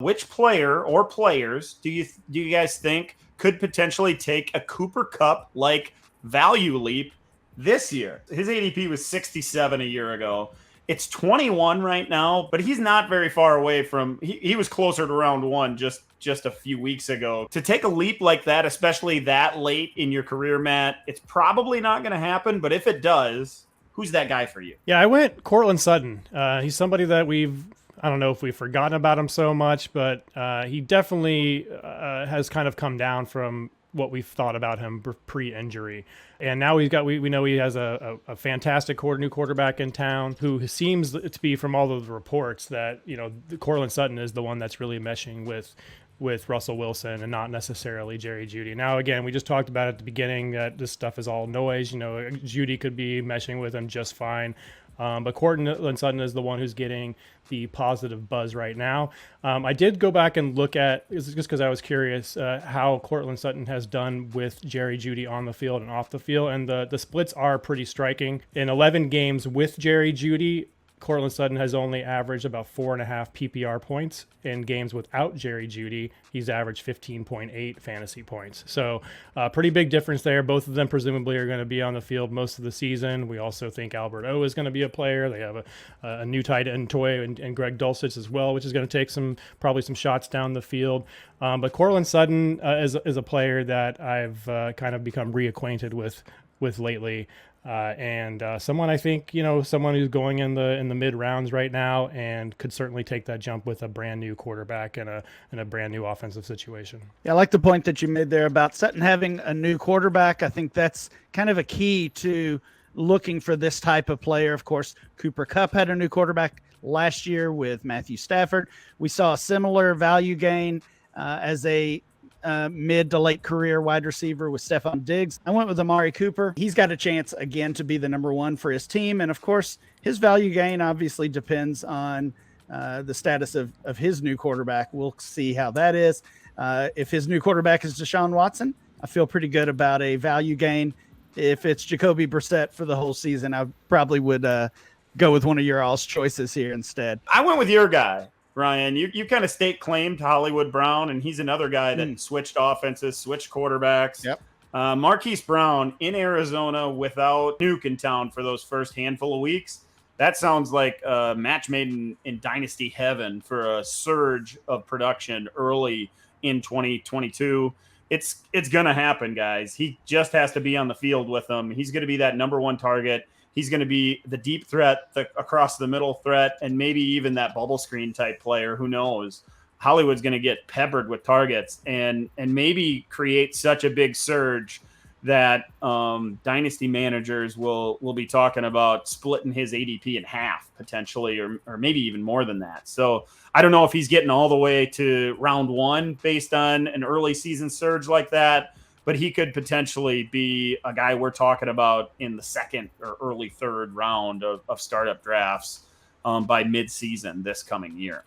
Which player or players do you guys think could potentially take a Cooper Kupp like value leap this year? His ADP was 67 a year ago. It's 21 right now, but he's not very far away from he was closer to round one just a few weeks ago. To take a leap like that, especially that late in your career, Matt, it's probably not going to happen, but if it does, who's that guy for you? Yeah, I went Courtland Sutton. He's somebody that I don't know if we've forgotten about him so much, but he definitely has kind of come down from what we've thought about him pre-injury. And now we know he has a fantastic new quarterback in town who seems to be, from all of the reports, that, Courtland Sutton is the one that's really meshing with Russell Wilson and not necessarily Jerry Jeudy. Now, again, we just talked about at the beginning that this stuff is all noise. Jeudy could be meshing with him just fine. But Courtland Sutton is the one who's getting the positive buzz right now. I did go back and look at, just because I was curious, how Courtland Sutton has done with Jerry Jeudy on the field and off the field, and the splits are pretty striking. In 11 games with Jerry Jeudy, Courtland Sutton has only averaged about 4.5 PPR points. In games without Jerry Jeudy, he's averaged 15.8 fantasy points. So pretty big difference there. Both of them presumably are going to be on the field most of the season. We also think Albert O is going to be a player. They have a new tight end toy and Greg Dulcich as well, which is going to take probably some shots down the field. But Courtland Sutton is a player that I've kind of become reacquainted with lately. And someone I think, someone who's going in the mid rounds right now and could certainly take that jump with a brand new quarterback and a brand new offensive situation. Yeah, I like the point that you made there about Sutton having a new quarterback. I think that's kind of a key to looking for this type of player. Of course, Cooper Kupp had a new quarterback last year with Matthew Stafford. We saw a similar value gain as a mid to late career wide receiver with Stephon Diggs. I went with Amari Cooper. He's got a chance again to be the number one for his team. And of course, his value gain obviously depends on the status of his new quarterback. We'll see how that is. If his new quarterback is Deshaun Watson, I feel pretty good about a value gain. If it's Jacoby Brissett for the whole season, I probably would go with one of your all's choices here instead. I went with your guy, Ryan. You kind of state claimed Hollywood Brown, and he's another guy that switched offenses, switched quarterbacks. Yep. Marquise Brown in Arizona without Nuke in town for those first handful of weeks. That sounds like a match made in dynasty heaven for a surge of production early in 2022. It's going to happen, guys. He just has to be on the field with them. He's going to be that number one target. He's going to be the deep threat, the across the middle threat, and maybe even that bubble screen type player. Who knows? Hollywood's going to get peppered with targets and maybe create such a big surge that dynasty managers will be talking about splitting his ADP in half potentially, or maybe even more than that. So I don't know if he's getting all the way to round one based on an early season surge like that, but he could potentially be a guy we're talking about in the second or early third round of startup drafts by mid-season this coming year.